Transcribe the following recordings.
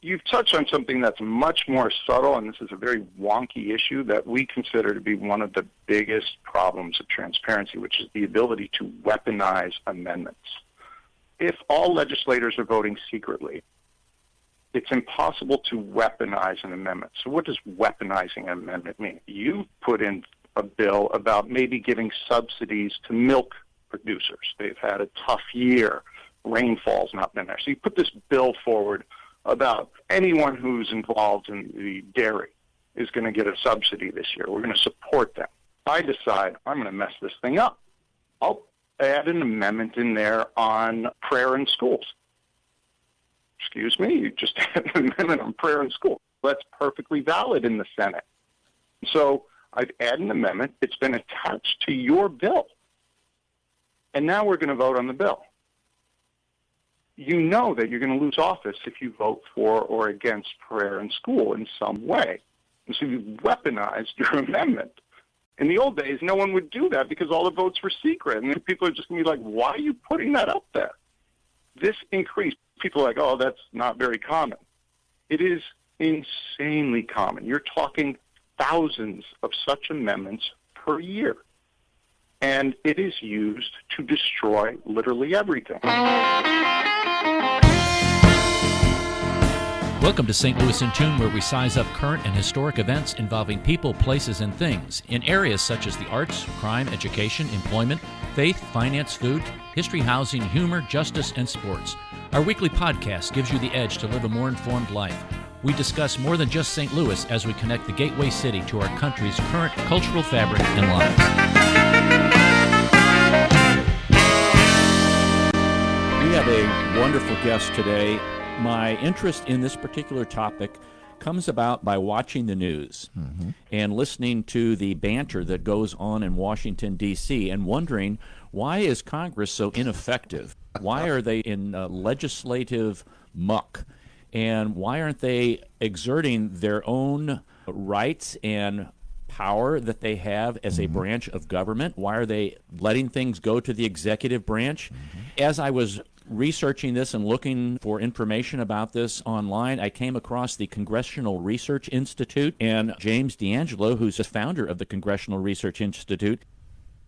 You've touched on something that's much more subtle, and this is a very wonky issue that we consider to be one of the biggest problems of transparency, which is the ability to weaponize amendments. If all legislators are voting secretly, it's impossible to weaponize an amendment. So what does weaponizing an amendment mean? You put in a bill about maybe giving subsidies to milk producers. They've had a tough year. Rainfall's not been there. So you put this bill forward about anyone who's involved in the dairy is going to get a subsidy this year. We're going to support them. I decide I'm going to mess this thing up. I'll add an amendment in there on prayer in schools. Excuse me, you just had an amendment on prayer in school. That's perfectly valid in the Senate. So I've added an amendment. It's been attached to your bill. And now we're going to vote on the bill. You know that you're going to lose office if you vote for or against prayer in school in some way. And so you've weaponized your amendment. In the old days, no one would do that because all the votes were secret. And people are just going to be like, why are you putting that up there? This increased. People are like, oh, that's not very common. It is insanely common. You're talking thousands of such amendments per year. And it is used to destroy literally everything. Welcome to St. Louis in Tune, where we size up current and historic events involving people, places, and things in areas such as the arts, crime, education, employment, faith, finance, food, history, housing, humor, justice, and sports. Our weekly podcast gives you the edge to live a more informed life. We discuss more than just St. Louis as we connect the gateway city to our country's current cultural fabric and lives. We have a wonderful guest today. My interest in this particular topic comes about by watching the news and listening to the banter that goes on in Washington, D.C., and wondering, why is Congress so ineffective? Why are they in legislative muck? And why aren't they exerting their own rights and power that they have as a branch of government? Why are they letting things go to the executive branch? As I was researching this and looking for information about this online, I came across the Congressional Research Institute and James D'Angelo, who's the founder of the Congressional Research Institute.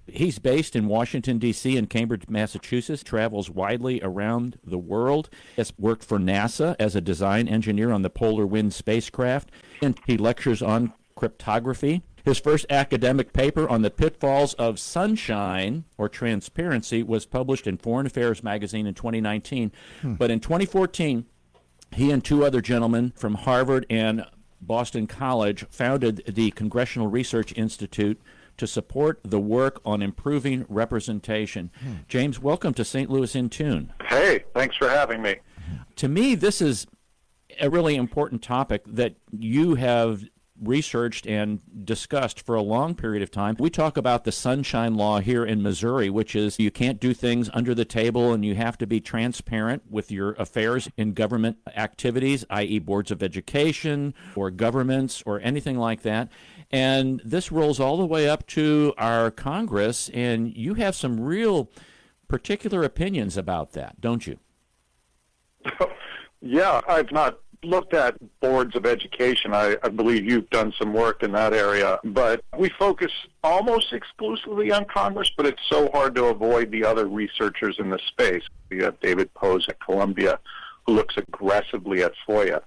He's based in Washington, D.C. and Cambridge, Massachusetts, travels widely around the world, has worked for NASA as a design engineer on the Polar Wind spacecraft, and he lectures on cryptography. His first academic paper on the pitfalls of sunshine or transparency was published in Foreign Affairs magazine in 2019. But in 2014, he and two other gentlemen from Harvard and Boston College founded the Congressional Research Institute to support the work on improving representation. James, welcome to St. Louis in Tune. Hey, thanks for having me. To me, this is a really important topic that you have researched and discussed for a long period of time. We talk about the sunshine law here in Missouri, which is you can't do things under the table and you have to be transparent with your affairs in government activities, i.e. boards of education or governments or anything like that. And this rolls all the way up to our Congress, and you have some real particular opinions about that, don't you? Yeah, I've not looked at boards of education. I believe you've done some work in that area, but we focus almost exclusively on Congress, but it's so hard to avoid the other researchers in the space. You have David Pose at Columbia, who looks aggressively at FOIA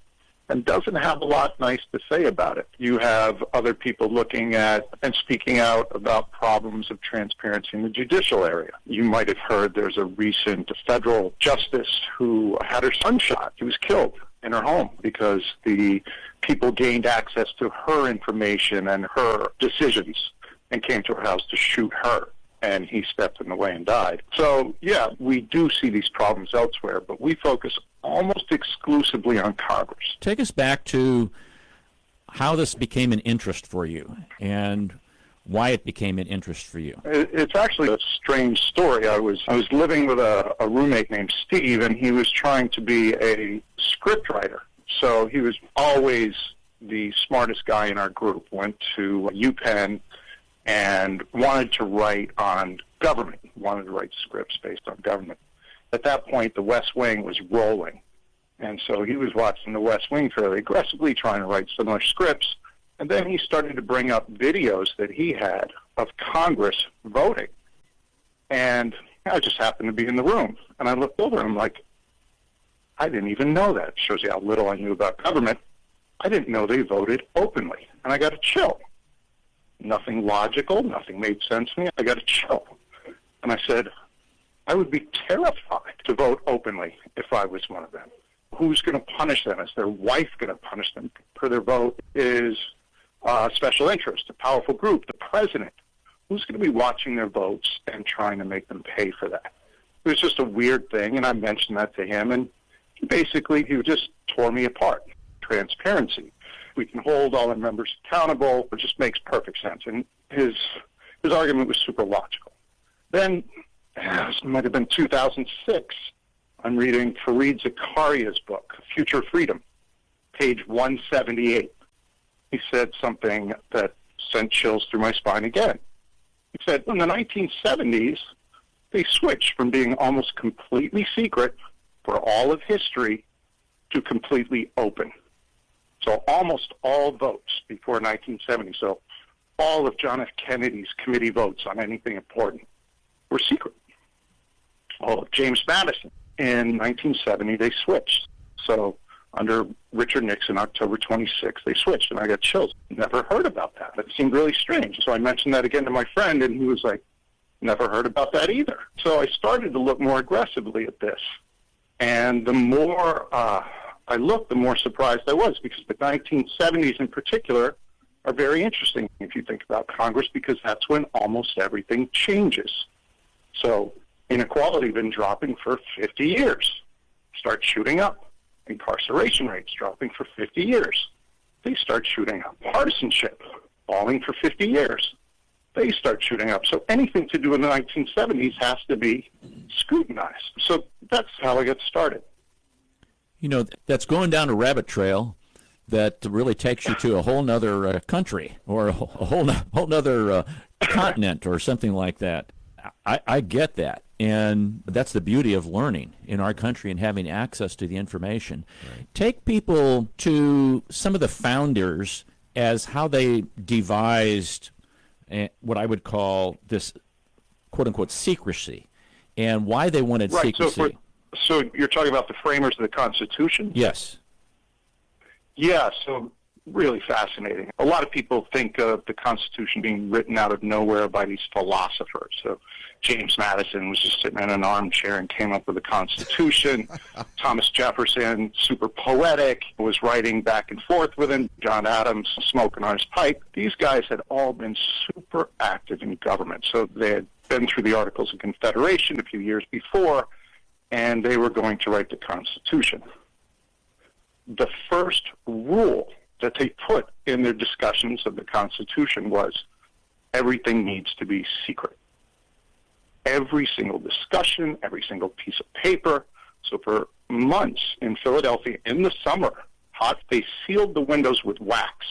and doesn't have a lot nice to say about it. You have other people looking at and speaking out about problems of transparency in the judicial area. You might have heard there's a recent federal justice who had her son shot. He was killed in her home because the people gained access to her information and her decisions and came to her house to shoot her, and he stepped in the way and died. So, yeah, we do see these problems elsewhere, but we focus almost exclusively on Congress. Take us back to how this became an interest for you and why it became an interest for you. It's actually a strange story. I was living with a roommate named Steve, and he was trying to be a scriptwriter. So he was always the smartest guy in our group, went to UPenn and wanted to write on government, wanted to write scripts based on government. At that point, The West Wing was rolling, And so he was watching The West Wing fairly aggressively, trying to write similar scripts. And then he started to bring up videos that he had of Congress voting. And I just happened to be in the room. And I looked over and I'm like, I didn't even know that. It shows you how little I knew about government. I didn't know they voted openly. And I got a chill. Nothing logical, nothing made sense to me. I got a chill. And I said, I would be terrified to vote openly if I was one of them. Who's going to punish them? Is their wife going to punish them for their vote? Is special interest, a powerful group, the president? Who's going to be watching their votes and trying to make them pay for that? It was just a weird thing, and I mentioned that to him, and he just tore me apart. Transparency. We can hold all our members accountable. It just makes perfect sense. And his argument was super logical. Then, it might have been 2006, I'm reading Fareed Zakaria's book, Future Freedom, page 178. He said something that sent chills through my spine again. He said, in the 1970s, they switched from being almost completely secret for all of history to completely open. So almost all votes before 1970, so all of John F. Kennedy's committee votes on anything important were secret. All of James Madison. In 1970, they switched. So under Richard Nixon, October 26th, they switched, and I got chills. Never heard about that. It seemed really strange. So I mentioned that again to my friend, and he was like, never heard about that either. So I started to look more aggressively at this. And the more I looked, the more surprised I was, because the 1970s in particular are very interesting if you think about Congress, because that's when almost everything changes. So inequality been dropping for 50 years. Start shooting up. Incarceration rates dropping for 50 years. They start shooting up. Partisanship falling for 50 years. They start shooting up. So anything to do in the 1970s has to be scrutinized. So that's how I got started. You know, that's going down a rabbit trail that really takes you to a whole nother country or a whole nother continent or something like that. I get that. And that's the beauty of learning in our country and having access to the information. Right. Take people to some of the founders as how they devised what I would call this quote-unquote secrecy and why they wanted secrecy. So you're talking about the framers of the Constitution? Yes. Yeah, so really fascinating. A lot of people think of the Constitution being written out of nowhere by these philosophers. So James Madison was just sitting in an armchair and came up with the Constitution. Thomas Jefferson, super poetic, was writing back and forth with him. John Adams, smoking on his pipe. These guys had all been super active in government. So they had been through the Articles of Confederation a few years before, and they were going to write the Constitution. The first rule that they put in their discussions of the Constitution was everything needs to be secret. Every single discussion, every single piece of paper. So for months in Philadelphia in the summer, they sealed the windows with wax,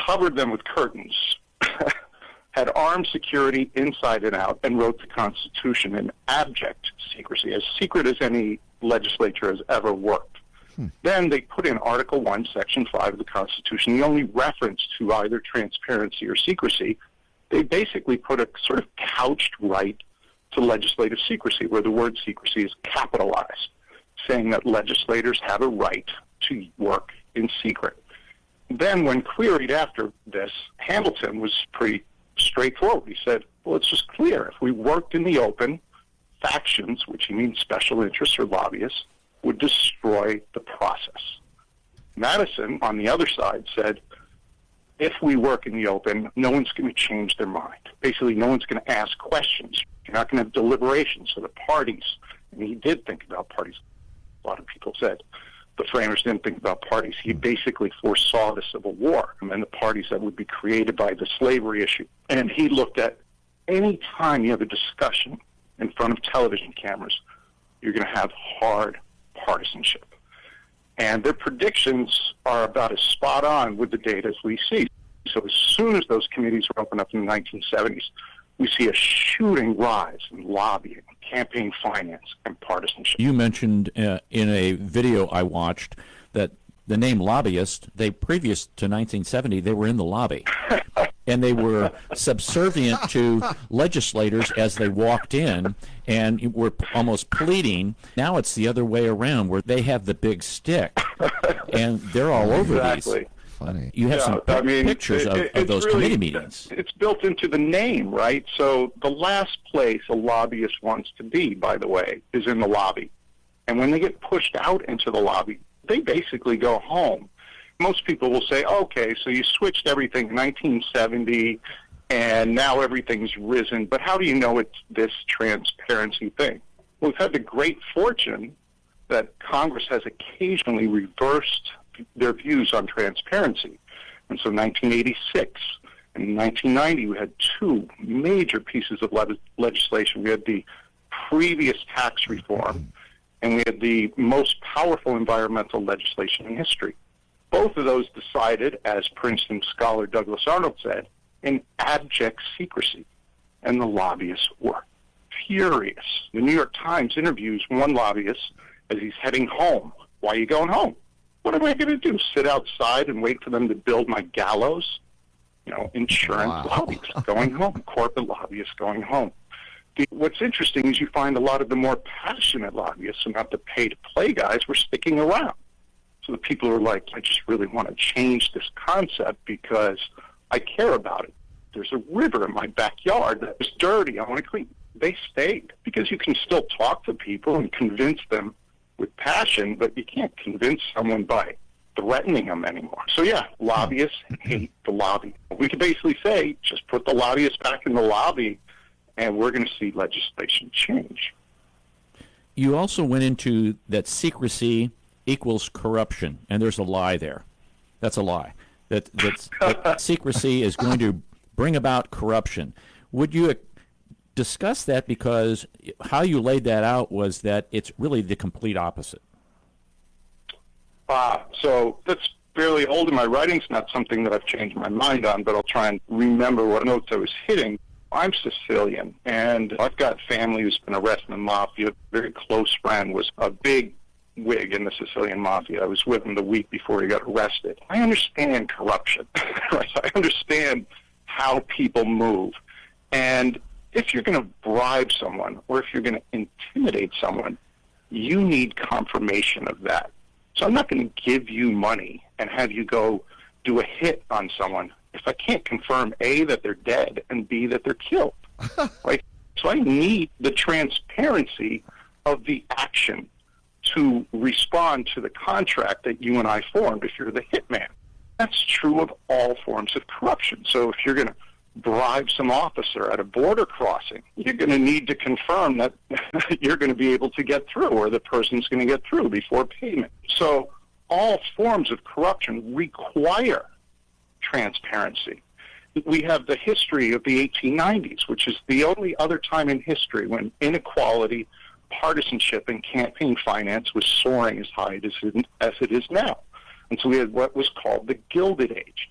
covered them with curtains, had armed security inside and out, and wrote the Constitution in abject secrecy, as secret as any legislature has ever worked. Then they put in Article 1, Section 5 of the Constitution, the only reference to either transparency or secrecy. They basically put a sort of couched right to legislative secrecy, where the word secrecy is capitalized, saying that legislators have a right to work in secret. Then when queried after this, Hamilton was pretty straightforward. He said, well, it's just clear. If we worked in the open, factions, which he means special interests or lobbyists, would destroy the process. Madison, on the other side, said, if we work in the open, no one's going to change their mind. Basically, no one's going to ask questions. You're not going to have deliberations. So the parties, and he did think about parties, a lot of people said, the framers didn't think about parties. He basically foresaw the Civil War and the parties that would be created by the slavery issue. And he looked at any time you have a discussion in front of television cameras, you're going to have hard partisanship. And their predictions are about as spot on with the data as we see. So as soon as those committees were opened up in the 1970s, we see a shooting rise in lobbying, campaign finance, and partisanship. You mentioned in a video I watched that the name lobbyist, previous to 1970, they were in the lobby. And they were subservient to legislators as they walked in and were almost pleading. Now it's the other way around, where they have the big stick, and they're all over these. Funny. You have some pictures of those committee meetings. It's built into the name, right? So the last place a lobbyist wants to be, by the way, is in the lobby. And when they get pushed out into the lobby, they basically go home. Most people will say, okay, so you switched everything in 1970, and now everything's risen, but how do you know it's this transparency thing? Well, we've had the great fortune that Congress has occasionally reversed their views on transparency. And so 1986 and 1990, we had two major pieces of legislation. We had the previous tax reform, and we had the most powerful environmental legislation in history. Both of those decided, as Princeton scholar Douglas Arnold said, in abject secrecy. And the lobbyists were furious. The New York Times interviews one lobbyist as he's heading home. Why are you going home? What am I going to do? Sit outside and wait for them to build my gallows? Insurance lobbyists going home, corporate lobbyists going home. What's interesting is you find a lot of the more passionate lobbyists, and not the pay-to-play guys, were sticking around. So the people who are like, I just really want to change this concept because I care about it. There's a river in my backyard that is dirty. I want to clean. They stayed because you can still talk to people and convince them with passion, but you can't convince someone by threatening them anymore. So yeah, lobbyists hate the lobby. We could basically say, just put the lobbyists back in the lobby, and we're going to see legislation change. You also went into that secrecy equals corruption, and there's a lie there. That's a lie. That secrecy is going to bring about corruption. Would you discuss that, because how you laid that out was that it's really the complete opposite? So that's fairly old in my writing. It's not something that I've changed my mind on, but I'll try and remember what notes I was hitting. I'm Sicilian, and I've got family who's been arrested in the mafia. A very close friend was a big wig in the Sicilian mafia. I was with him the week before he got arrested. I understand corruption. Right? I understand how people move. And if you're going to bribe someone, or if you're going to intimidate someone, you need confirmation of that. So I'm not going to give you money and have you go do a hit on someone if I can't confirm, A, that they're dead, and B, that they're killed. Right? So I need the transparency of the action to respond to the contract that you and I formed if you're the hitman. That's true of all forms of corruption. So if you're going to bribe some officer at a border crossing, you're going to need to confirm that you're going to be able to get through, or the person's going to get through before payment. So all forms of corruption require transparency. We have the history of the 1890s, which is the only other time in history when inequality, partisanship, and campaign finance was soaring as high as it is now. And so we had what was called the Gilded Age.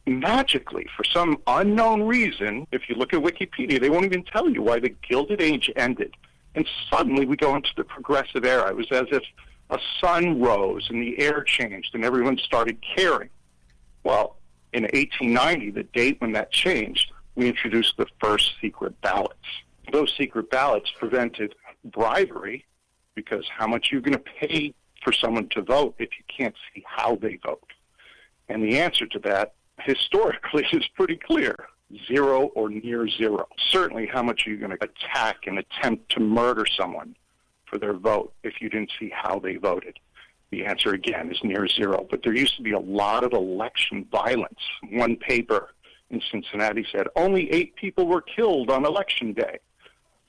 Magically, for some unknown reason, if you look at Wikipedia, they won't even tell you why the Gilded Age ended. And suddenly we go into the Progressive Era. It was as if a sun rose and the air changed and everyone started caring. Well, in 1890, the date when that changed, we introduced the first secret ballots. Those secret ballots prevented bribery, because how much are you going to pay for someone to vote if you can't see how they vote? And the answer to that, historically, is pretty clear: zero or near zero. Certainly, how much are you going to attack and attempt to murder someone for their vote if you didn't see how they voted? The answer, again, is near zero. But there used to be a lot of election violence. One paper in Cincinnati said only 8 people were killed on Election Day.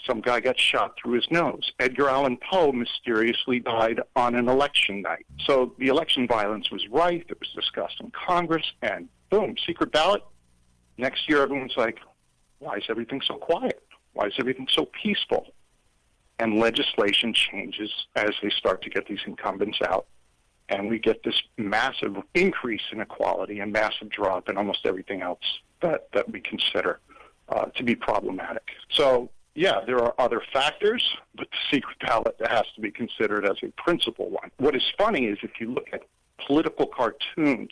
Some guy got shot through his nose. Edgar Allan Poe mysteriously died on an election night. So the election violence was rife. It was discussed in Congress, and boom, secret ballot. Next year, everyone's like, why is everything so quiet? Why is everything so peaceful? And legislation changes as they start to get these incumbents out. And we get this massive increase in equality and massive drop in almost everything else that we consider to be problematic. So Yeah, there are other factors, but the secret ballot has to be considered as a principal one. What is funny is if you look at political cartoons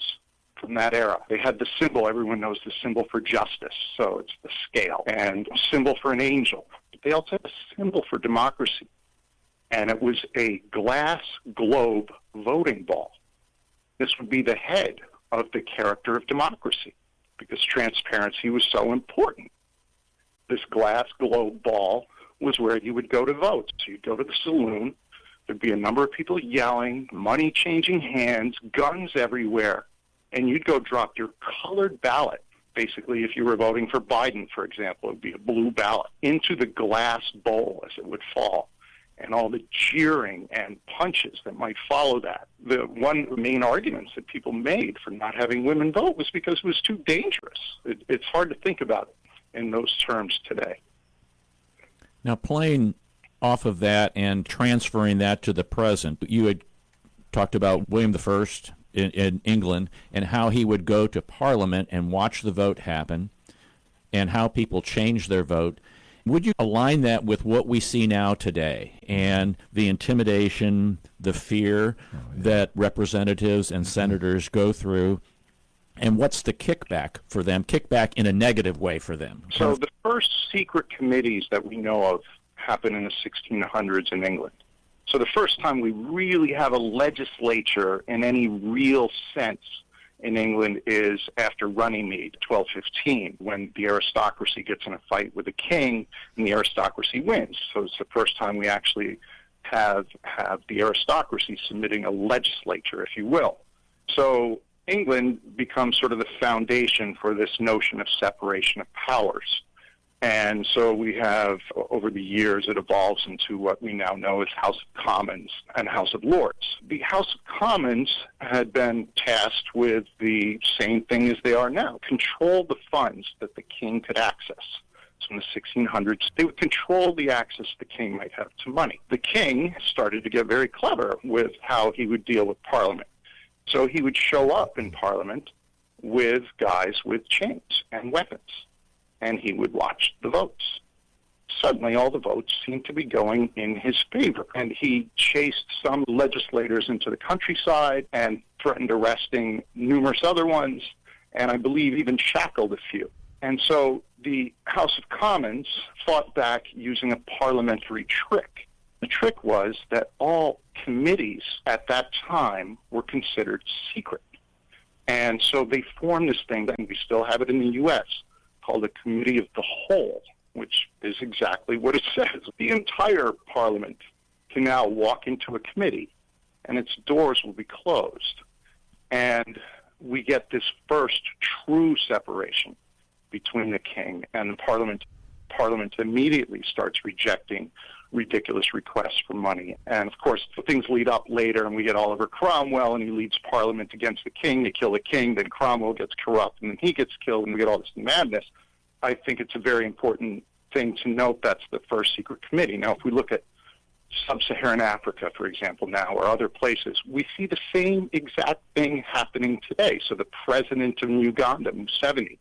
from that era, they had the symbol, everyone knows the symbol for justice, so it's the scale, and a symbol for an angel. But they also had a symbol for democracy, and it was a glass globe voting ball. This would be the head of the character of democracy because transparency was so important. This glass globe ball was where you would go to vote. So you'd go to the saloon, there'd be a number of people yelling, money changing hands, guns everywhere, and you'd go drop your colored ballot. Basically, if you were voting for Biden, for example, it would be a blue ballot, into the glass bowl as it would fall, and all the jeering and punches that might follow that. The one of the main arguments that people made for not having women vote was because it was too dangerous. It's hard to think about it in those terms today. Now, playing off of that and transferring that to the present, you had talked about William I in England and how he would go to Parliament and watch the vote happen and how people changed their vote. Would you align that with what we see now today and the intimidation, the fear that representatives and senators go through? And what's the kickback for them? Kickback in a negative way for them. So the first secret committees that we know of happened in the 1600s in England. So the first time we really have a legislature in any real sense in England is after Runnymede, 1215, when the aristocracy gets in a fight with the king and the aristocracy wins. So it's the first time we actually have the aristocracy submitting a legislature, if you will. So England becomes sort of the foundation for this notion of separation of powers. And so we have, over the years, it evolves into what we now know as House of Commons and House of Lords. The House of Commons had been tasked with the same thing as they are now, control the funds that the king could access. So in the 1600s, they would control the access the king might have to money. The king started to get very clever with how he would deal with Parliament. So he would show up in Parliament with guys with chains and weapons, and he would watch the votes. Suddenly, all the votes seemed to be going in his favor, and he chased some legislators into the countryside and threatened arresting numerous other ones, and I believe even shackled a few. And so the House of Commons fought back using a parliamentary trick. The trick was that all committees at that time were considered secret. And so they formed this thing, and we still have it in the U.S., called a Committee of the Whole, which is exactly what it says. The entire Parliament can now walk into a committee, and its doors will be closed. And we get this first true separation between the king and the Parliament. Parliament immediately starts rejecting ridiculous requests for money. And, of course, things lead up later, and we get Oliver Cromwell, and he leads Parliament against the king. They kill the king, then Cromwell gets corrupt, and then he gets killed, and we get all this madness. I think it's a very important thing to note that's the first secret committee. Now, if we look at sub-Saharan Africa, for example, now, or other places, we see the same exact thing happening today. So the president of Uganda, Museveni,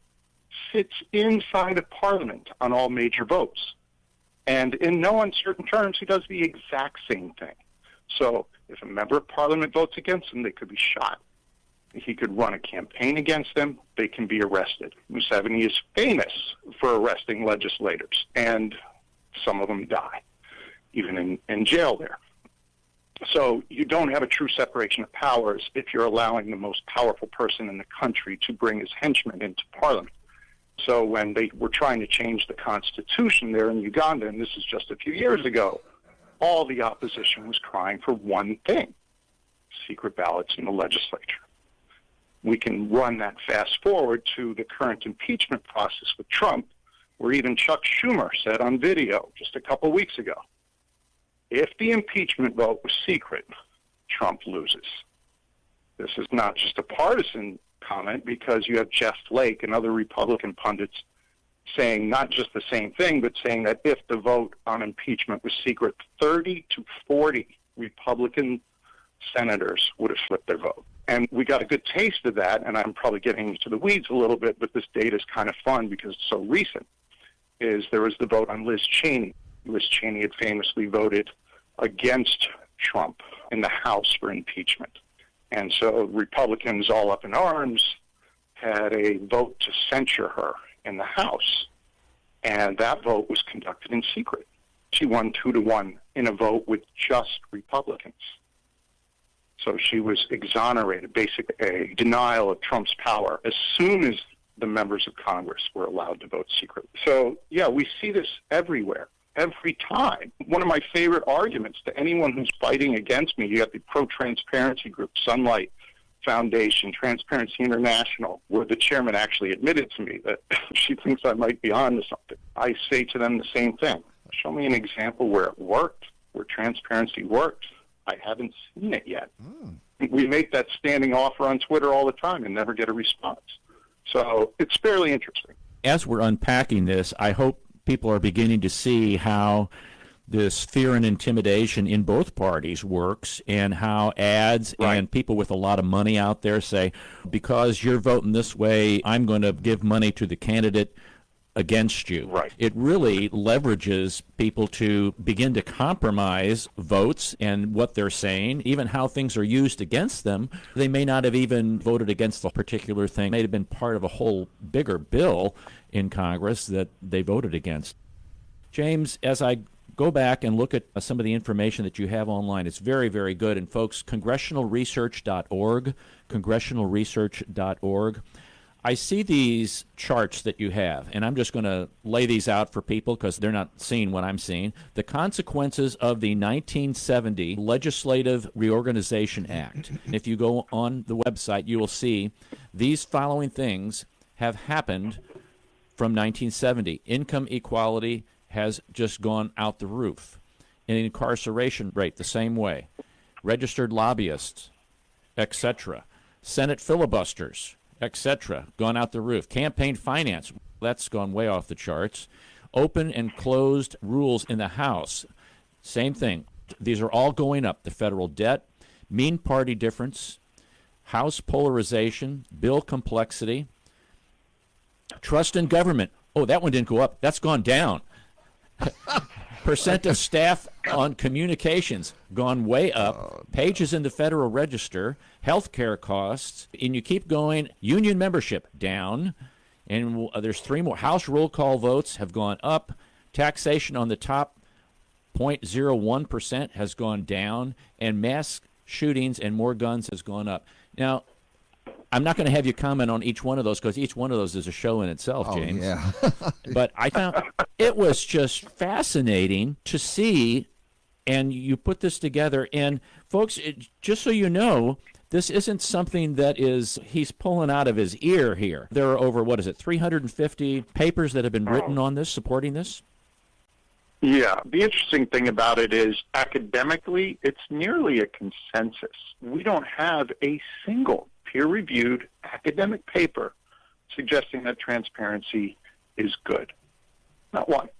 sits inside of Parliament on all major votes. And in no uncertain terms, he does the exact same thing. So if a member of Parliament votes against him, they could be shot. He could run a campaign against them. They can be arrested. Museveni is famous for arresting legislators, and some of them die, even in jail there. So you don't have a true separation of powers if you're allowing the most powerful person in the country to bring his henchmen into Parliament. So when they were trying to change the constitution there in Uganda, and this is just a few years ago, all the opposition was crying for one thing: secret ballots in the legislature. We can run that fast forward to the current impeachment process with Trump, where even Chuck Schumer said on video just a couple of weeks ago, if the impeachment vote was secret, Trump loses. This is not just a partisan comment, because you have Jeff Flake and other Republican pundits saying not just the same thing, but saying that if the vote on impeachment was secret, 30 to 40 Republican senators would have flipped their vote. And we got a good taste of that, and I'm probably getting into the weeds a little bit, but this data is kind of fun because it's so recent. is there was the vote on Liz Cheney. Liz Cheney had famously voted against Trump in the House for impeachment. And so Republicans all up in arms had a vote to censure her in the House. And that vote was conducted in secret. She won 2-1 in a vote with just Republicans. So she was exonerated, basically a denial of Trump's power as soon as the members of Congress were allowed to vote secretly. So, yeah, we see this everywhere, every time. One of my favorite arguments to anyone who's fighting against me, you got the pro-transparency group, Sunlight Foundation, Transparency International, where the chairman actually admitted to me that she thinks I might be on to something. I say to them the same thing. Show me an example where it worked, where transparency worked. I haven't seen it yet. We make that standing offer on Twitter all the time and never get a response. So it's fairly interesting. As we're unpacking this, I hope people are beginning to see how this fear and intimidation in both parties works, and how ads and people with a lot of money out there say, because you're voting this way, I'm going to give money to the candidate against you. Right. It really leverages people to begin to compromise votes and what they're saying, even how things are used against them. They may not have even voted against the particular thing. It may have been part of a whole bigger bill in Congress that they voted against. James, as I go back and look at some of the information that you have online, it's very, very good. And folks, congressionalresearch.org, congressionalresearch.org. I see these charts that you have, and I'm just going to lay these out for people because they're not seeing what I'm seeing. The consequences of the 1970 Legislative Reorganization Act. And if you go on the website, you will see these following things have happened from 1970. Income equality has just gone out the roof. An incarceration rate the same way. Registered lobbyists, etc. Senate filibusters, etc., gone out the roof. Campaign finance, that's gone way off the charts. Open and closed rules in the House, same thing. These are all going up. The federal debt, mean party difference, House polarization, bill complexity, trust in government. Oh, that one didn't go up. That's gone down. Percent of staff on communications gone way up. Pages in the Federal Register, healthcare costs, and you keep going. Union membership down, and there's three more. House roll call votes have gone up. Taxation on the top 0.01% has gone down, and mass shootings and more guns has gone up. Now, I'm not going to have you comment on each one of those because each one of those is a show in itself, James. Yeah. But I found it was just fascinating to see, and you put this together. And, folks, just so you know, this isn't something that he's pulling out of his ear here. There are over, 350 papers that have been written on this, supporting this? Yeah. The interesting thing about it is academically, it's nearly a consensus. We don't have a single peer-reviewed academic paper suggesting that transparency is good. Not one.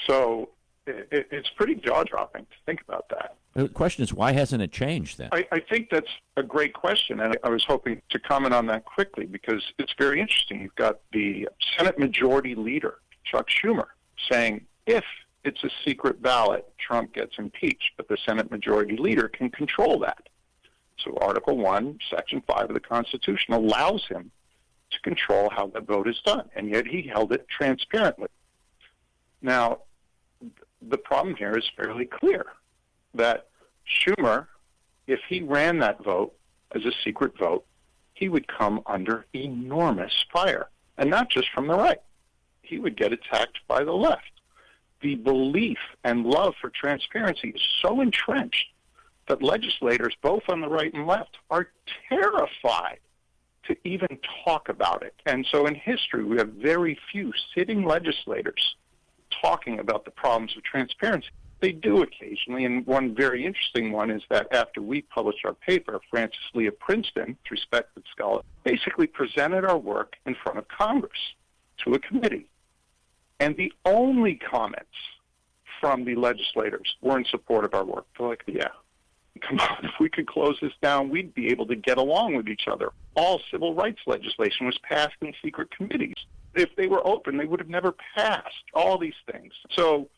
So it's pretty jaw-dropping to think about that. The question is, why hasn't it changed then? I think that's a great question, and I was hoping to comment on that quickly because it's very interesting. You've got the Senate Majority Leader, Chuck Schumer, saying if it's a secret ballot, Trump gets impeached, but the Senate Majority Leader can control that. So Article 1, Section 5 of the Constitution allows him to control how that vote is done, and yet he held it transparently. Now, the problem here is fairly clear, that Schumer, if he ran that vote as a secret vote, he would come under enormous fire, and not just from the right. He would get attacked by the left. The belief and love for transparency is so entrenched that legislators, both on the right and left, are terrified to even talk about it. And so in history, we have very few sitting legislators talking about the problems of transparency. They do occasionally, and one very interesting one is that after we published our paper, Frances Lee of Princeton, respected scholar, basically presented our work in front of Congress to a committee. And the only comments from the legislators were in support of our work. They're like, yeah, come on, if we could close this down, we'd be able to get along with each other. All civil rights legislation was passed in secret committees. If they were open, they would have never passed all these things. So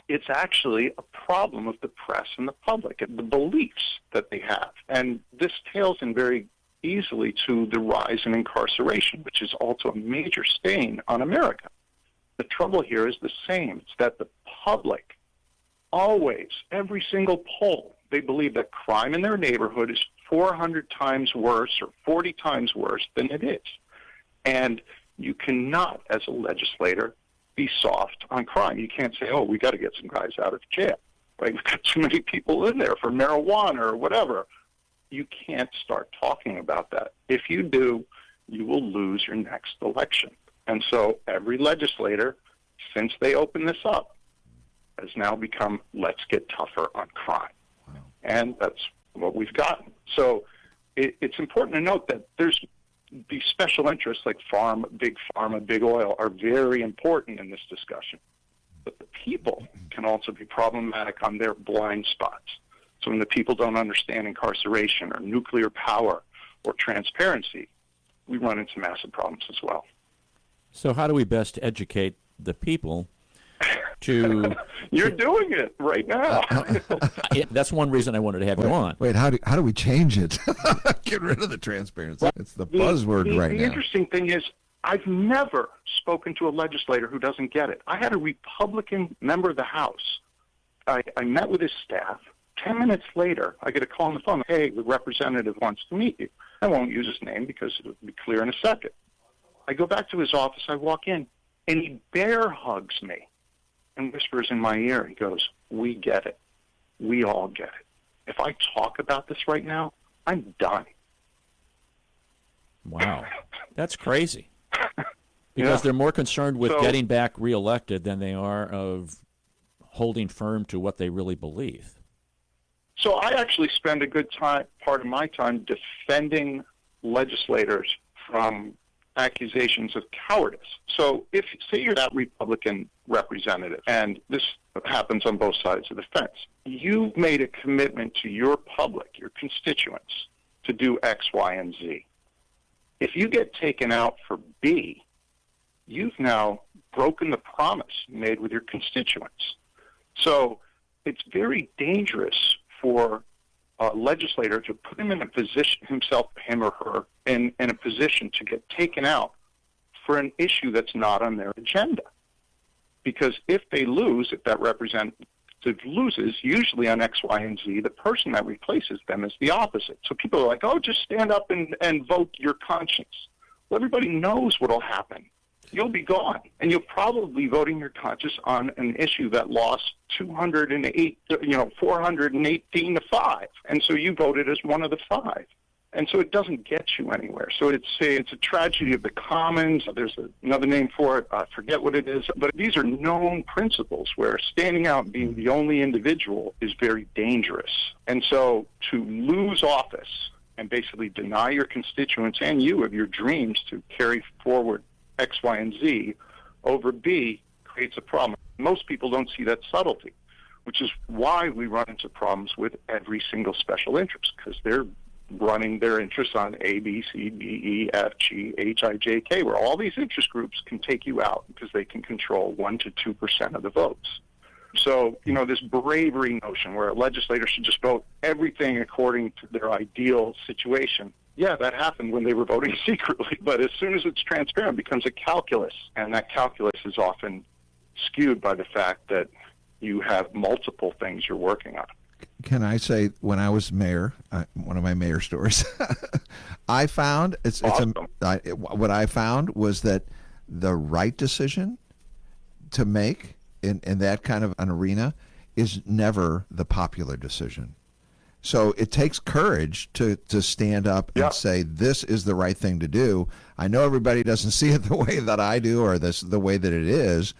it's actually a problem of the press and the public and the beliefs that they have. And this tails in very easily to the rise in incarceration, which is also a major stain on America. The trouble here is the same. It's that the public always, every single poll, they believe that crime in their neighborhood is 400 times worse or 40 times worse than it is. And you cannot, as a legislator, be soft on crime. You can't say, oh, we got to get some guys out of jail. Right? We've got too many people in there for marijuana or whatever. You can't start talking about that. If you do, you will lose your next election. And so every legislator, since they opened this up, has now become, let's get tougher on crime. Wow. And that's what we've gotten. So it's important to note that there's these special interests like big pharma, big oil are very important in this discussion. But the people can also be problematic on their blind spots. So when the people don't understand incarceration or nuclear power or transparency, we run into massive problems as well. So how do we best educate the people to... You're doing it right now. That's one reason I wanted to have you on. Wait, how do we change it? Get rid of the transparency. It's the buzzword right now. The interesting thing is, I've never spoken to a legislator who doesn't get it. I had a Republican member of the House. I met with his staff. 10 minutes later, I get a call on the phone. Hey, the representative wants to meet you. I won't use his name because it'll be clear in a second. I go back to his office. I walk in, and he bear hugs me and whispers in my ear. He goes, we get it. We all get it. If I talk about this right now, I'm done. Wow. That's crazy. Because they're more concerned with getting back reelected than they are of holding firm to what they really believe. So I actually spend a good part of my time defending legislators from accusations of cowardice. So if, say you're that Republican representative, and this happens on both sides of the fence, you've made a commitment to your public, your constituents, to do X, Y, and Z. If you get taken out for B, you've now broken the promise made with your constituents. So it's very dangerous for a legislator to put him in a position, him or her, in a position to get taken out for an issue that's not on their agenda. Because if they lose, if that representative loses, usually on X, Y, and Z, the person that replaces them is the opposite. So people are like, oh, just stand up and vote your conscience. Well, everybody knows what will happen. You'll be gone, and you'll probably be voting your conscience on an issue that lost 418 to 5, and so you voted as one of the 5, and so it doesn't get you anywhere. So it's a tragedy of the commons. There's another name for it. I forget what it is, but these are known principles where standing out and being the only individual is very dangerous. And so to lose office and basically deny your constituents and you of your dreams to carry forward X, Y, and Z over B creates a problem. Most people don't see that subtlety, which is why we run into problems with every single special interest, because they're running their interests on A, B, C, D, E, F, G, H, I, J, K, where all these interest groups can take you out because they can control 1% to 2% of the votes. So, this bravery notion where a legislator should just vote everything according to their ideal situation, yeah, that happened when they were voting secretly. But as soon as it's transparent, it becomes a calculus. And that calculus is often skewed by the fact that you have multiple things you're working on. Can I say, when I was mayor, one of my mayor stories, I found, what I found was that the right decision to make in that kind of an arena is never the popular decision. So it takes courage to stand up and say, this is the right thing to do. I know everybody doesn't see it the way that I do or the way that it is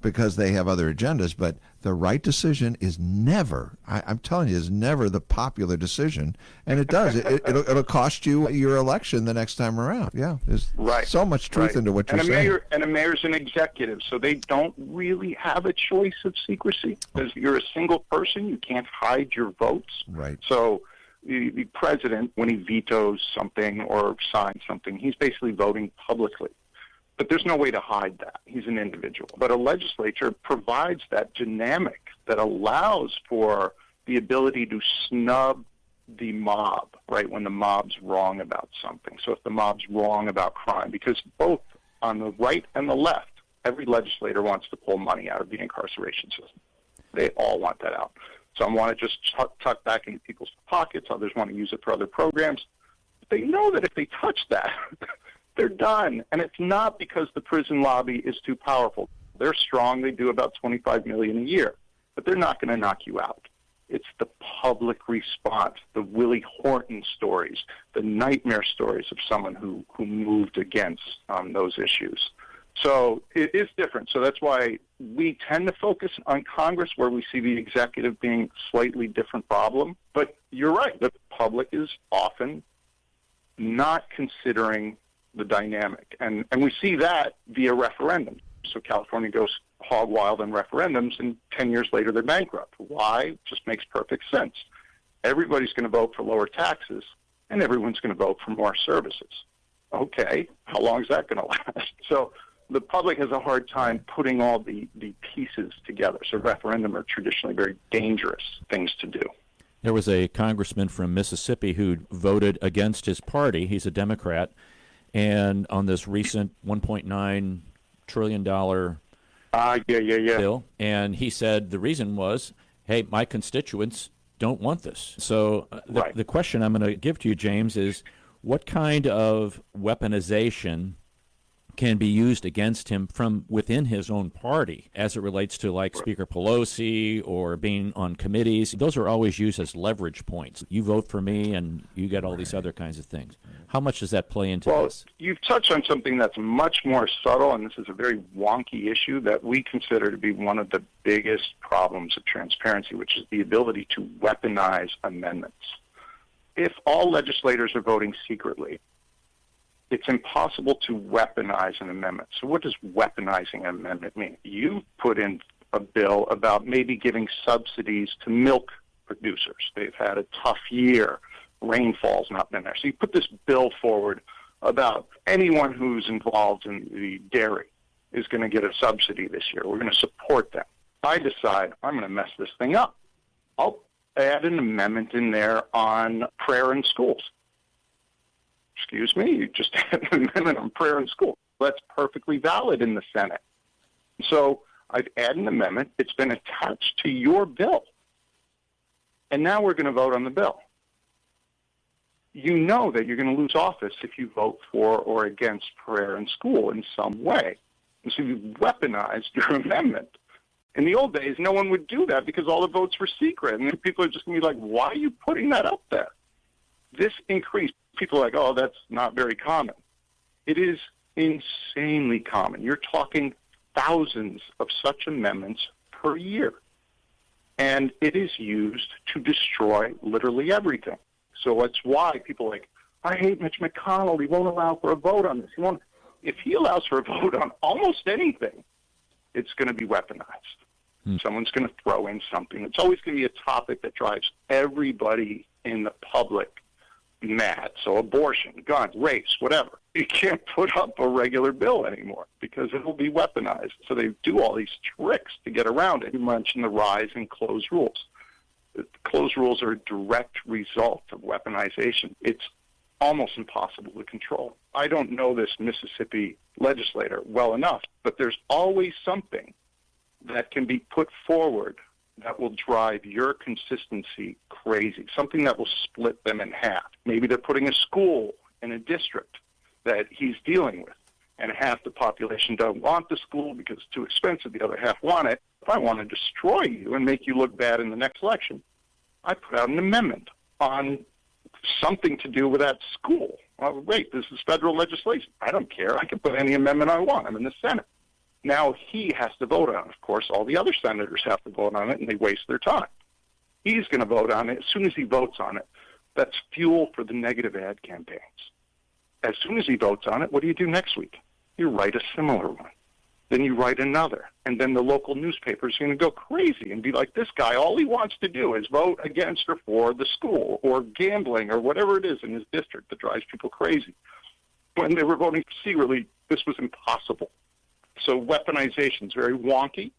because they have other agendas, but the right decision is never, I'm telling you, is never the popular decision. And it does. It'll cost you your election the next time around. Yeah, there's so much truth into what you're saying. And a mayor's an executive, so they don't really have a choice of secrecy because you're a single person. You can't hide your votes. Right. So the president, when he vetoes something or signs something, he's basically voting publicly. But there's no way to hide that. He's an individual. But a legislature provides that dynamic that allows for the ability to snub the mob, right, when the mob's wrong about something. So if the mob's wrong about crime, because both on the right and the left, every legislator wants to pull money out of the incarceration system. They all want that out. Some want to just tuck back into people's pockets. Others want to use it for other programs. But they know that if they touch that, they're done. And it's not because the prison lobby is too powerful. They're strong. They do about $25 million a year. But they're not going to knock you out. It's the public response, the Willie Horton stories, the nightmare stories of someone who moved against those issues. So it is different. So that's why we tend to focus on Congress, where we see the executive being slightly different problem. But you're right, the public is often not considering the dynamic. And we see that via referendum. So California goes hog wild on referendums, and 10 years later they're bankrupt. Why? It just makes perfect sense. Everybody's going to vote for lower taxes, and everyone's going to vote for more services. Okay, how long is that going to last? So the public has a hard time putting all the pieces together. So referendum are traditionally very dangerous things to do. There was a congressman from Mississippi who voted against his party. He's a Democrat. And on this recent $1.9 trillion bill, and he said the reason was, hey, my constituents don't want this. So the question I'm going to give to you, James, is what kind of weaponization can be used against him from within his own party as it relates to, like, Speaker Pelosi or being on committees? Those are always used as leverage points. You vote for me and you get all these other kinds of things. How much does that play into this? You've touched on something that's much more subtle, and this is a very wonky issue that we consider to be one of the biggest problems of transparency, which is the ability to weaponize amendments. If all legislators are voting secretly, it's impossible to weaponize an amendment. So what does weaponizing an amendment mean? You put in a bill about maybe giving subsidies to milk producers. They've had a tough year. Rainfall's not been there. So you put this bill forward about anyone who's involved in the dairy is going to get a subsidy this year. We're going to support them. I decide I'm going to mess this thing up. I'll add an amendment in there on prayer in schools. Excuse me, you just had an amendment on prayer in school. That's perfectly valid in the Senate. So I've added an amendment. It's been attached to your bill. And now we're going to vote on the bill. You know that you're going to lose office if you vote for or against prayer in school in some way. And so you've weaponized your amendment. In the old days, no one would do that because all the votes were secret. And people are just going to be like, why are you putting that up there? This increased. People are like, oh, that's not very common. It is insanely common. You're talking thousands of such amendments per year. And it is used to destroy literally everything. So that's why people are like, I hate Mitch McConnell. He won't allow for a vote on this. If he allows for a vote on almost anything, it's going to be weaponized. Someone's going to throw in something. It's always going to be a topic that drives everybody in the public mad. So abortion, guns, race, whatever. You can't put up a regular bill anymore because it will be weaponized. So they do all these tricks to get around it. You mentioned the rise in closed rules. Closed rules are a direct result of weaponization. It's almost impossible to control. I don't know this Mississippi legislator well enough, but there's always something that can be put forward that will drive your consistency crazy, something that will split them in half. Maybe they're putting a school in a district that he's dealing with, and half the population don't want the school because it's too expensive, the other half want it. If I want to destroy you and make you look bad in the next election, I put out an amendment on something to do with that school. Oh, wait, this is federal legislation. I don't care. I can put any amendment I want. I'm in the Senate. Now he has to vote on it. Of course, all the other senators have to vote on it, and they waste their time. He's going to vote on it. As soon as he votes on it, that's fuel for the negative ad campaigns. As soon as he votes on it, what do you do next week? You write a similar one. Then you write another. And then the local newspaper is going to go crazy and be like, this guy, all he wants to do is vote against or for the school or gambling or whatever it is in his district that drives people crazy. When they were voting secretly This was impossible. So weaponization is very wonky,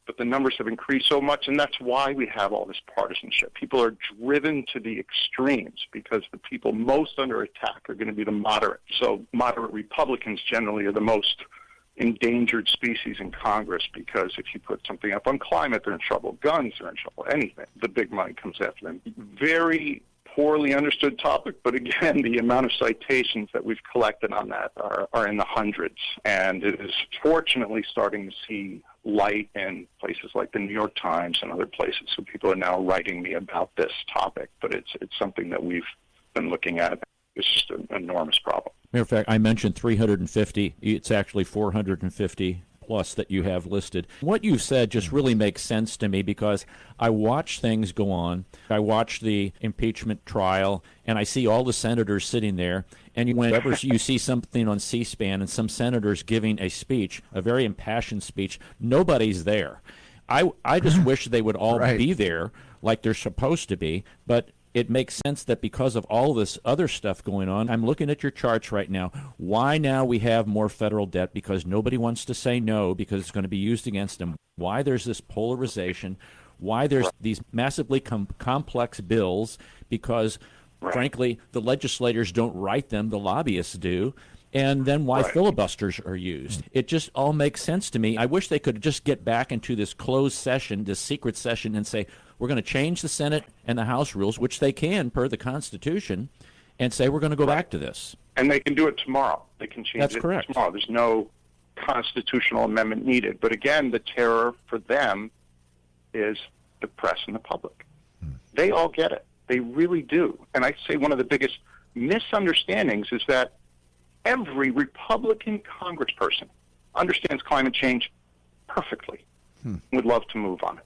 but the numbers have increased so much, and that's why we have all this partisanship. People are driven to the extremes because the people most under attack are going to be the moderate. So moderate Republicans generally are the most endangered species in Congress because if you put something up on climate, they're in trouble. Guns, they're in trouble. Anything. The big money comes after them. Very poorly understood topic, but again, the amount of citations that we've collected on that are in the hundreds. And it is fortunately starting to see light in places like the New York Times and other places. So people are now writing me about this topic, but it's something that we've been looking at. It's just an enormous problem. Matter of fact, I mentioned 350. It's actually 450 plus that you have listed. What you've said just really makes sense to me because I watch things go on. I watch the impeachment trial, and I see all the senators sitting there. And whenever you see something on C-SPAN and some senators giving a speech, a very impassioned speech, nobody's there. I just wish they would all be there like they're supposed to be, but it makes sense that because of all this other stuff going on, I'm looking at your charts right now. Why now we have more federal debt? Because nobody wants to say no because it's going to be used against them. Why there's this polarization? Why there's these massively complex bills? Because, frankly, the legislators don't write them, the lobbyists do. And then why filibusters are used. It just all makes sense to me. I wish they could just get back into this closed session, this secret session, and say, we're going to change the Senate and the House rules, which they can per the Constitution, and say we're going to go back to this. And they can do it tomorrow. They can change it tomorrow. There's no constitutional amendment needed. But again, the terror for them is the press and the public. They all get it. They really do. And I say one of the biggest misunderstandings is that every Republican congressperson understands climate change perfectly, would love to move on it.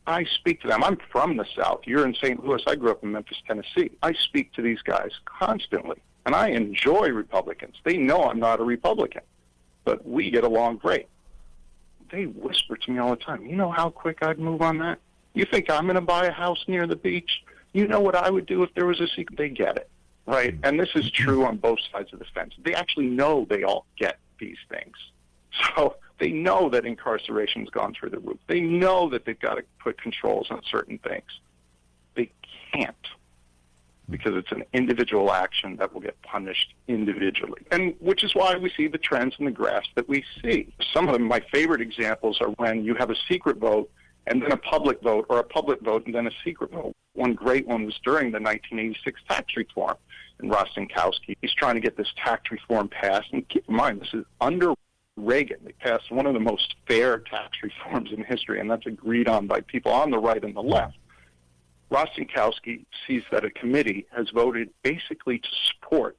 I speak to them. I'm from the South. You're in St. Louis. I grew up in Memphis, Tennessee. I speak to these guys constantly, and I enjoy Republicans. They know I'm not a Republican, but we get along great. They whisper to me all the time, you know how quick I'd move on that? You think I'm going to buy a house near the beach? You know what I would do if there was a secret? They get it, right? And this is true on both sides of the fence. They actually know they all get these things. So they know that incarceration's gone through the roof. They know that they've got to put controls on certain things. They can't because it's an individual action that will get punished individually. And which is why we see the trends and the graphs that we see. Some of them, my favorite examples are when you have a secret vote and then a public vote, or a public vote and then a secret vote. One great one was during the 1986 tax reform. And Rostenkowski, he's trying to get this tax reform passed. And keep in mind, this is under Reagan. They passed one of the most fair tax reforms in history, and that's agreed on by people on the right and the left. Rostenkowski sees that a committee has voted basically to support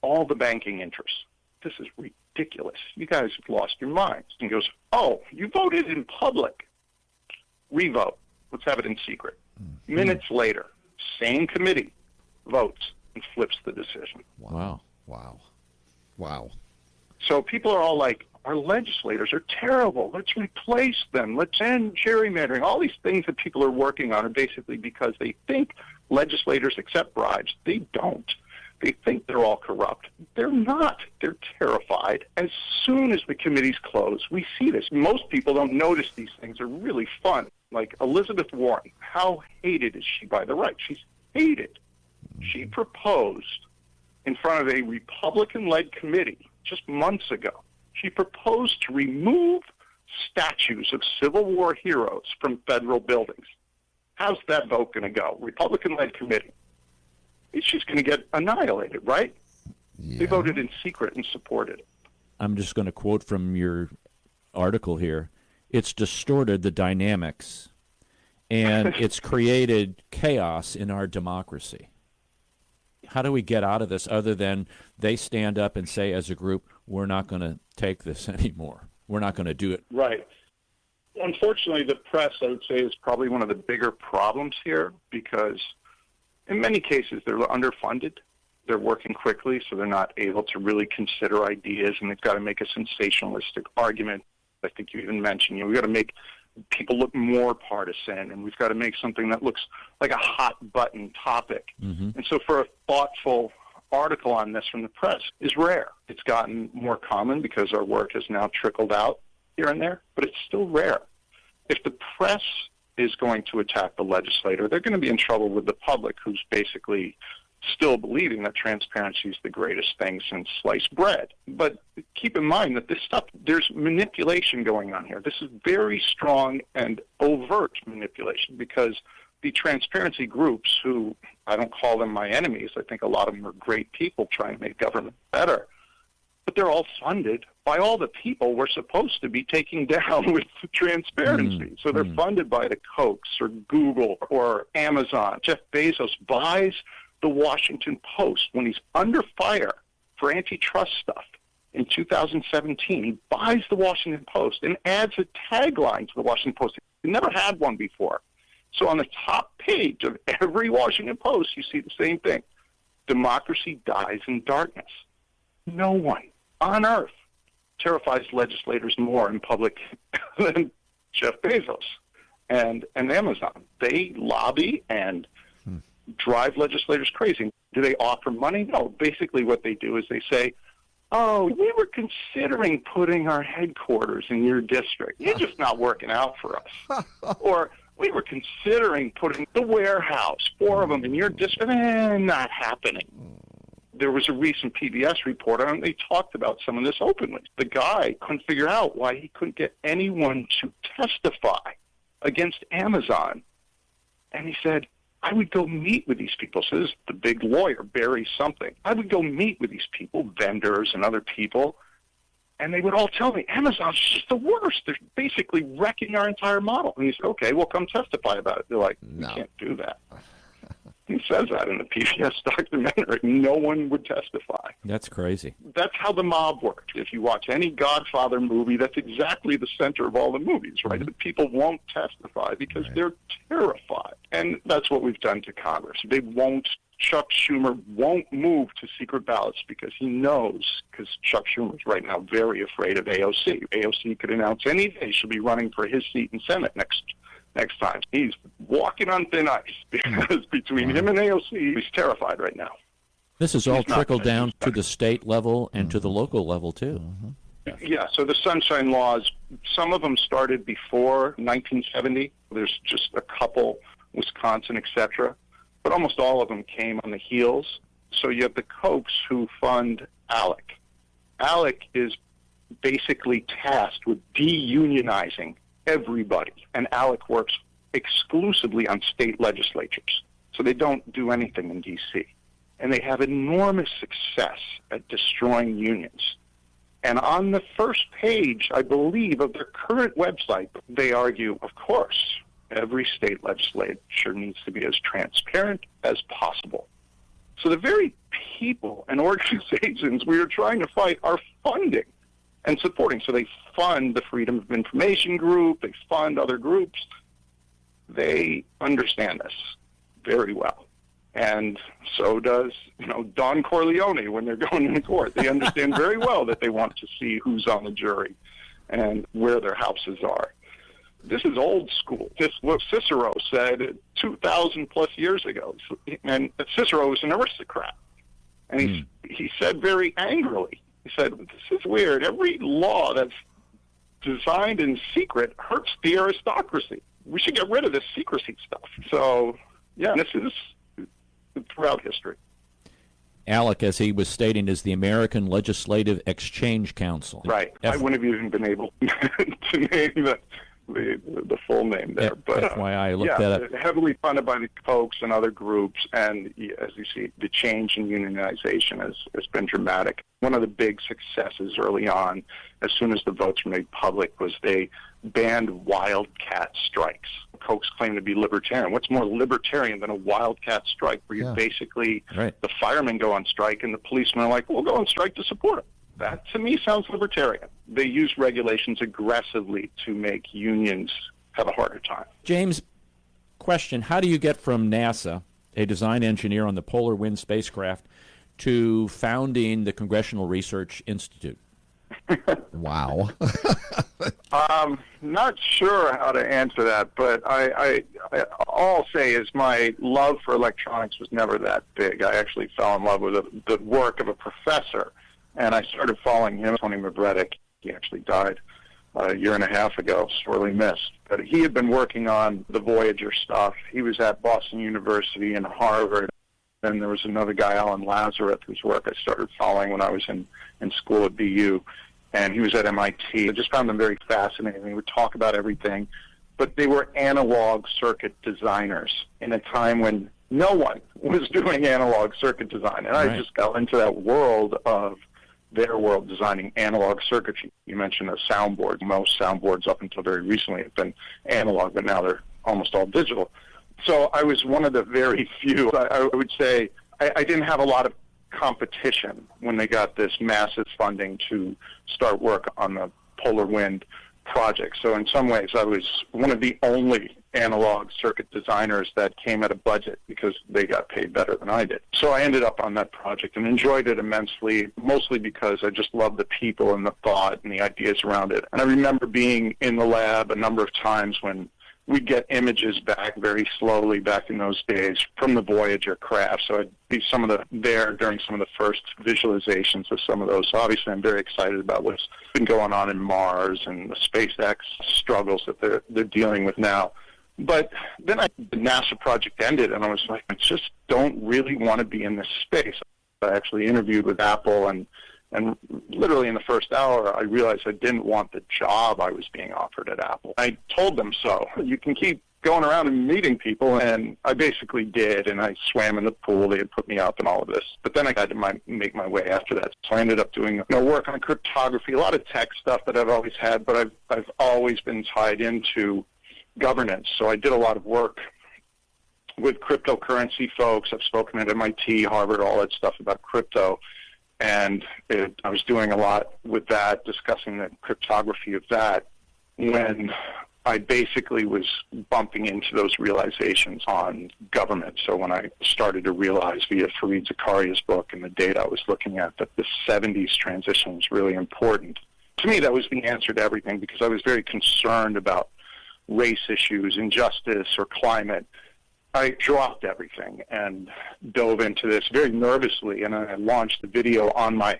all the banking interests. This is ridiculous. You guys have lost your minds. And he goes, oh, you voted in public. Revote. Let's have it in secret. Minutes later, same committee votes and flips the decision. Wow. So people are all like, our legislators are terrible. Let's replace them. Let's end gerrymandering. All these things that people are working on are basically because they think legislators accept bribes. They don't. They think they're all corrupt. They're not. They're terrified. As soon as the committees close, we see this. Most people don't notice these things are really fun. Like Elizabeth Warren, how hated is she by the right? She's hated. She proposed in front of a Republican-led committee just months ago. She proposed to remove statues of Civil War heroes from federal buildings. How's that vote going to go? Republican-led committee. She's going to get annihilated, right? Yeah. They voted in secret and supported it. I'm just going to quote from your article here. It's distorted the dynamics, and it's created chaos in our democracy. How do we get out of this other than they stand up and say as a group, we're not going to take this anymore. We're not going to do it. Right. Unfortunately, the press, I would say, is probably one of the bigger problems here because in many cases they're underfunded. They're working quickly, so they're not able to really consider ideas, and they've got to make a sensationalistic argument. I think you even mentioned, we've got to make people look more partisan, and we've got to make something that looks like a hot-button topic. Mm-hmm. And so for a thoughtful article on this from the press is rare. It's gotten more common because our work has now trickled out here and there, but it's still rare. If the press is going to attack the legislator, they're going to be in trouble with the public, who's basically still believing that transparency is the greatest thing since sliced bread. But keep in mind that this stuff, there's manipulation going on here. This is very strong and overt manipulation, because the transparency groups, who I don't call them my enemies, I think a lot of them are great people trying to make government better, but they're all funded by all the people we're supposed to be taking down with transparency. So they're funded by the Kochs or Google or Amazon. Jeff Bezos buys the Washington Post when he's under fire for antitrust stuff in 2017. He buys the Washington Post and adds a tagline to the Washington Post. He never had one before. So on the top page of every Washington Post, you see the same thing. Democracy dies in darkness. No one on earth terrifies legislators more in public than Jeff Bezos and Amazon. They lobby and drive legislators crazy. Do they offer money? No. Basically what they do is they say, oh, we were considering putting our headquarters in your district. You're just not working out for us. Or we were considering putting the warehouse, 4 of them, in your district. Not happening. There was a recent PBS report on it, and they talked about some of this openly. The guy couldn't figure out why he couldn't get anyone to testify against Amazon. And he said, I would go meet with these people. So this is the big lawyer, Barry something. I would go meet with these people, vendors and other people, and they would all tell me, Amazon's just the worst. They're basically wrecking our entire model. And he said, okay, well, come testify about it. They're like, we can't do that. He says that in the PBS documentary. No one would testify. That's crazy. That's how the mob works. If you watch any Godfather movie, that's exactly the center of all the movies, right? The people won't testify because they're terrified. And that's what we've done to Congress. They won't. Chuck Schumer won't move to secret ballots because he knows, because Chuck Schumer's right now very afraid of AOC. AOC could announce any day she'll be running for his seat in Senate next time. He's walking on thin ice because between him and AOC, he's terrified right now. This is all trickled down to the state level and to the local level, too. Yeah, so the Sunshine Laws, some of them started before 1970. There's just a couple, Wisconsin, etc., but almost all of them came on the heels. So you have the Kochs who fund ALEC. ALEC is basically tasked with de-unionizing everybody, and ALEC works exclusively on state legislatures. So they don't do anything in D.C. And they have enormous success at destroying unions. And on the first page, I believe, of their current website, they argue, of course, every state legislature needs to be as transparent as possible. So the very people and organizations we are trying to fight are funding and supporting. So they fund the Freedom of Information Group, they fund other groups. They understand this very well. And so does, Don Corleone when they're going into court. They understand very well that they want to see who's on the jury and where their houses are. This is old school. This is what Cicero said 2,000 plus years ago. And Cicero was an aristocrat. And he said very angrily, he said, this is weird. Every law that's designed in secret hurts the aristocracy. We should get rid of this secrecy stuff. So, yeah, this is throughout history. ALEC, as he was stating, is the American Legislative Exchange Council. Right. I wouldn't have even been able to name the full name there. But FYI, I looked that up. Heavily funded by the Kochs and other groups, and as you see, the change in unionization has been dramatic. One of the big successes early on, as soon as the votes were made public, was they banned wildcat strikes. Kochs claim to be libertarian. What's more libertarian than a wildcat strike where you basically, the firemen go on strike and the policemen are like, we'll go on strike to support them. That, to me, sounds libertarian. They use regulations aggressively to make unions have a harder time. James, question, how do you get from NASA, a design engineer on the Polar Wind spacecraft, to founding the Congressional Research Institute? Wow. Not sure how to answer that, but all I'll say is my love for electronics was never that big. I actually fell in love with the work of a professor, and I started following him, Tony Mavretic. He actually died a year and a half ago, sorely missed. But he had been working on the Voyager stuff. He was at Boston University and Harvard. And there was another guy, Alan Lazarus, whose work I started following when I was in school at BU. And he was at MIT. I just found them very fascinating. They would talk about everything. But they were analog circuit designers in a time when no one was doing analog circuit design. And I just got into that world of their world designing analog circuitry. You mentioned a soundboard. Most soundboards up until very recently have been analog, but now they're almost all digital. So I was one of the very few. I would say I didn't have a lot of competition when they got this massive funding to start work on the Polar Wind project. So in some ways, I was one of the only analog circuit designers that came at a budget because they got paid better than I did. So I ended up on that project and enjoyed it immensely, mostly because I just loved the people and the thought and the ideas around it. And I remember being in the lab a number of times when we'd get images back very slowly back in those days from the Voyager craft. So I'd be there during some of the first visualizations of some of those. So obviously I'm very excited about what's been going on in Mars and the SpaceX struggles that they're dealing with now. But then the NASA project ended, and I was like, I just don't really want to be in this space. I actually interviewed with Apple, and literally in the first hour, I realized I didn't want the job I was being offered at Apple. I told them so. You can keep going around and meeting people, and I basically did, and I swam in the pool. They had put me up and all of this. But then I had to make my way after that. So I ended up doing work on cryptography, a lot of tech stuff that I've always had, but I've always been tied into governance. So I did a lot of work with cryptocurrency folks. I've spoken at MIT, Harvard, all that stuff about crypto. And I was doing a lot with that, discussing the cryptography of that, when I basically was bumping into those realizations on government. So when I started to realize via Fareed Zakaria's book and the data I was looking at that the 70s transition was really important, to me that was the answer to everything, because I was very concerned about race issues, injustice, or climate. I dropped everything and dove into this very nervously, and I launched the video on my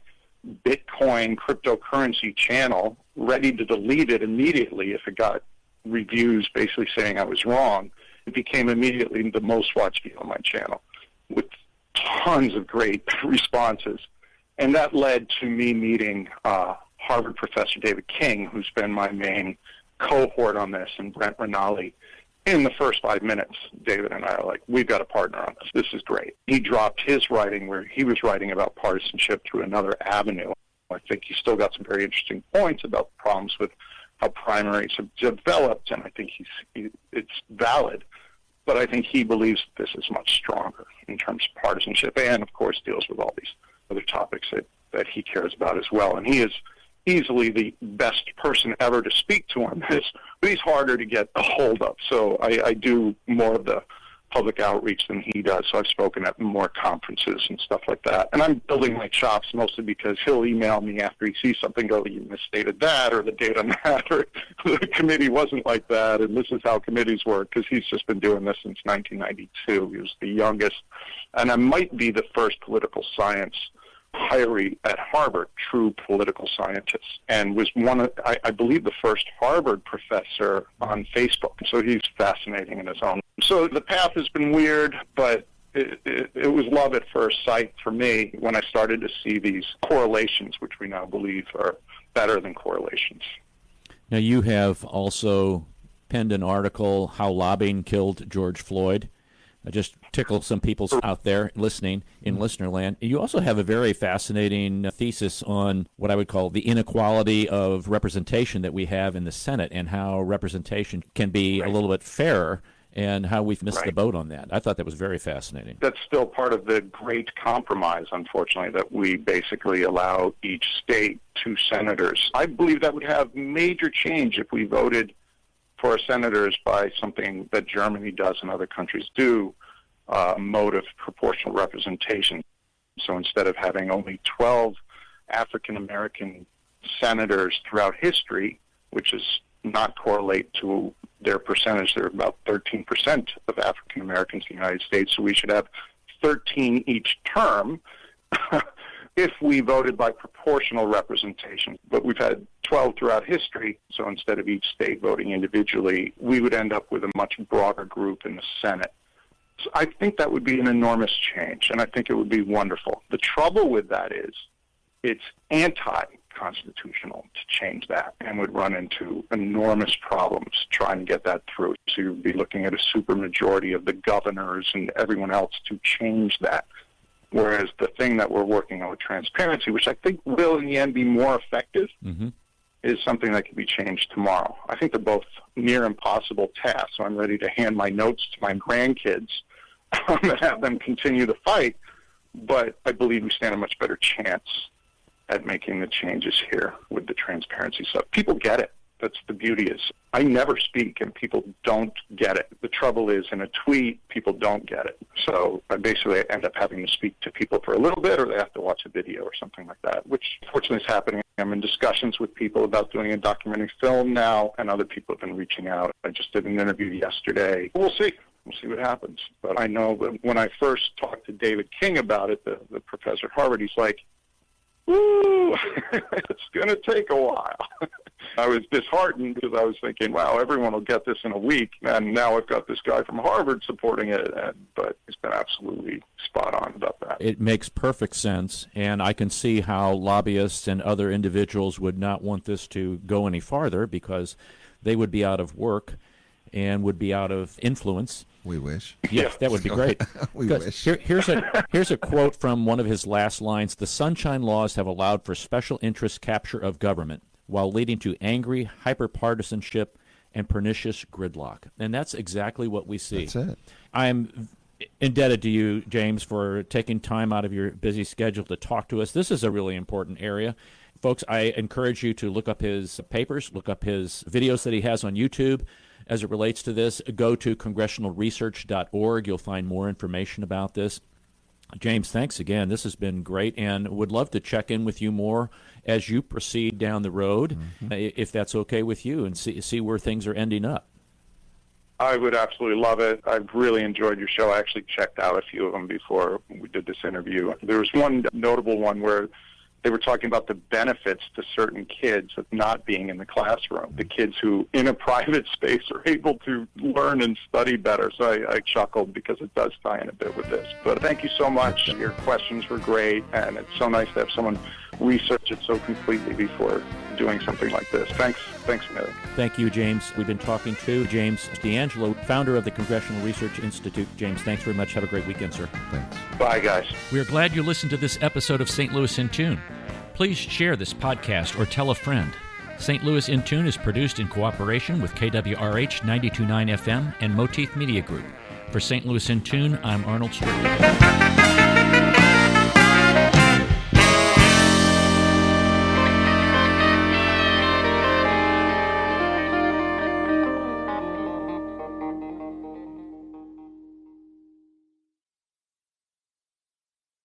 Bitcoin cryptocurrency channel, ready to delete it immediately if it got reviews basically saying I was wrong. It became immediately the most watched video on my channel with tons of great responses. And that led to me meeting Harvard professor David King, who's been my main cohort on this, and Brent Rinaldi. In the first 5 minutes, David and I are like, we've got a partner on this. This is great. He dropped his writing where he was writing about partisanship through another avenue. I think he's still got some very interesting points about problems with how primaries have developed, and I think it's valid. But I think he believes this is much stronger in terms of partisanship, and, of course, deals with all these other topics that he cares about as well. And he is easily the best person ever to speak to on this, but he's harder to get a hold of. So I do more of the public outreach than he does. So I've spoken at more conferences and stuff like that. And I'm building my chops mostly because he'll email me after he sees something, go, you misstated that, or the date on that, or the committee wasn't like that, and this is how committees work, because he's just been doing this since 1992. He was the youngest. And I might be the first political science hiree at Harvard, true political scientist, and was I believe, the first Harvard professor on Facebook. So he's fascinating in his own. So the path has been weird, but it was love at first sight for me when I started to see these correlations, which we now believe are better than correlations. Now, you have also penned an article, How Lobbying Killed George Floyd. I just tickled some people out there listening in listener land. You also have a very fascinating thesis on what I would call the inequality of representation that we have in the Senate, and how representation can be a little bit fairer, and how we've missed the boat on that. I thought that was very fascinating. That's still part of the great compromise, unfortunately, that we basically allow each state 2 senators. I believe that would have major change if we voted for our senators by something that Germany does and other countries do, mode of proportional representation. So instead of having only 12 African-American senators throughout history, which is not correlate to their percentage. They're about 13% of African Americans in the United States, so we should have 13 each term if we voted by proportional representation. But we've had 12 throughout history, so instead of each state voting individually, we would end up with a much broader group in the Senate. So I think that would be an enormous change, and I think it would be wonderful. The trouble with that is it's anti-constitutional to change that and would run into enormous problems trying to get that through. So you'd be looking at a supermajority of the governors and everyone else to change that. Whereas the thing that we're working on with transparency, which I think will in the end be more effective, is something that can be changed tomorrow. I think they're both near impossible tasks, so I'm ready to hand my notes to my grandkids and have them continue the fight, but I believe we stand a much better chance at making the changes here with the transparency stuff. People get it. That's the beauty is I never speak and people don't get it. The trouble is in a tweet, people don't get it. So I basically end up having to speak to people for a little bit or they have to watch a video or something like that, which fortunately is happening. I'm in discussions with people about doing a documentary film now, and other people have been reaching out. I just did an interview yesterday. We'll see. We'll see what happens. But I know that when I first talked to David King about it, the professor at Harvard, he's like, "Woo, it's going to take a while." I was disheartened because I was thinking, wow, everyone will get this in a week. And now I've got this guy from Harvard supporting it. But he's been absolutely spot on about that. It makes perfect sense. And I can see how lobbyists and other individuals would not want this to go any farther because they would be out of work and would be out of influence. We wish. Yes, that would be great. We wish. Here's a quote from one of his last lines. "The Sunshine Laws have allowed for special interest capture of government while leading to angry hyperpartisanship and pernicious gridlock." And that's exactly what we see. That's it. I'm indebted to you, James, for taking time out of your busy schedule to talk to us. This is a really important area. Folks, I encourage you to look up his papers, look up his videos that he has on YouTube. As it relates to this, go to congressionalresearch.org. You'll find more information about this. James, thanks again. This has been great, and would love to check in with you more as you proceed down the road, if that's okay with you, and see where things are ending up. I would absolutely love it. I've really enjoyed your show. I actually checked out a few of them before we did this interview. There was one notable one where they were talking about the benefits to certain kids of not being in the classroom, the kids who, in a private space, are able to learn and study better. So I chuckled because it does tie in a bit with this. But thank you so much. Your questions were great, and it's so nice to have someone research it so completely before doing something like this. Thanks, Mary. Thank you, James. We've been talking to James D'Angelo, founder of the Congressional Research Institute. James, thanks very much. Have a great weekend, sir. Thanks. Bye, guys. We are glad you listened to this episode of St. Louis in Tune. Please share this podcast or tell a friend. St. Louis in Tune is produced in cooperation with KWRH 92.9 FM and Motif Media Group. For St. Louis in Tune, I'm Arnold Strickland.